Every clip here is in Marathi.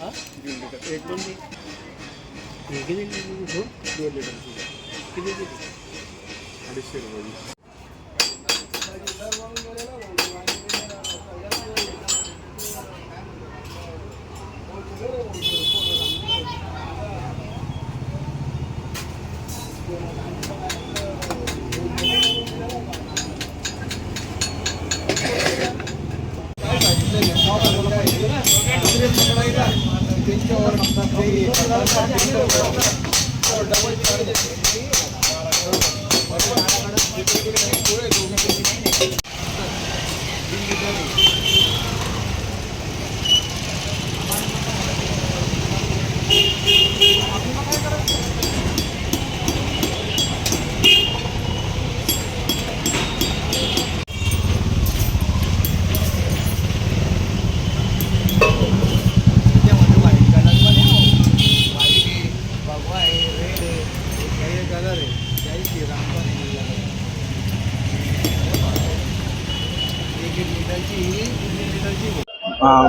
हाँ 1.5 लीटर एक दोन किती लिटर 2 लिटर किती किती 250 रुपये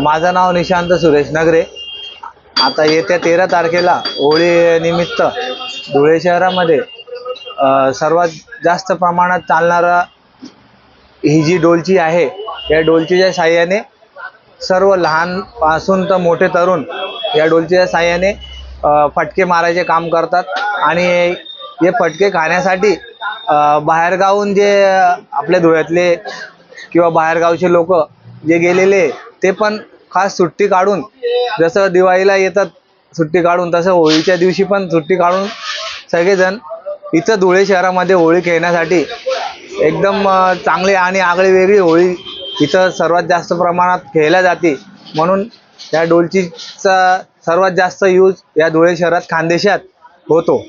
माझं नाव निशांत सुरेश नगरे। आता येत्या 13 तारखेला होळी निमित्त धुळे शहरामध्ये सर्वात जास्त प्रमाणात चालणारा ही जी डोलची आहे, या डोलचीच्या साहाय्याने सर्व लहानपासून तर मोठे तरुण या डोलचीच्या साहाय्याने फटके मारायचे काम करतात आणि हे फटके खाण्यासाठी बाहेरगावून जे आपल्या धुळ्यातले किंवा बाहेरगावचे लोक जे गेलेले ते पण खास सुट्टी काढून, जसं दिवाळीला येतात सुट्टी काढून, तसं होळीच्या दिवशी पण सुट्टी काढून सगळेजण इथं धुळे शहरामध्ये होळी खेळण्यासाठी एकदम चांगली आणि आगळी वेगळी होळी इथं सर्वात जास्त प्रमाणात खेळल्या जाते। म्हणून या डोलचीचा सर्वात जास्त यूज या धुळे शहरात खानदेशात होतो।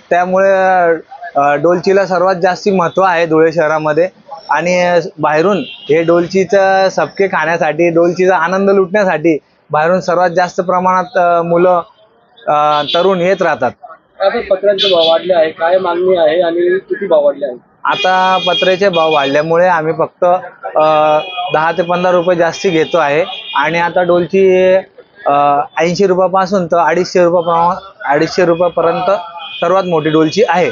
त्यामुळे डोलचीला सर्वात जास्ती महत्त्व आहे धुळे शहरामध्ये आणि बाहेरून हे डोलचीचं सबके खाण्यासाठी, डोलचीचा आनंद लुटण्यासाठी बाहेरून सर्वात जास्त प्रमाणात मुलं तरुण येत राहतात। आता पत्र्यांचे भाव वाढले आहे, काय मागणी आहे आणि किती भाव वाढले आहे? आता पत्र्याचे भाव वाढल्यामुळे आम्ही फक्त 10 ते 15 रुपये जास्ती घेतो आहे आणि आता डोलची 80 रुपयापासून तर 250 रुपयापर्यंत सर्वात मोठी डोलची आहे।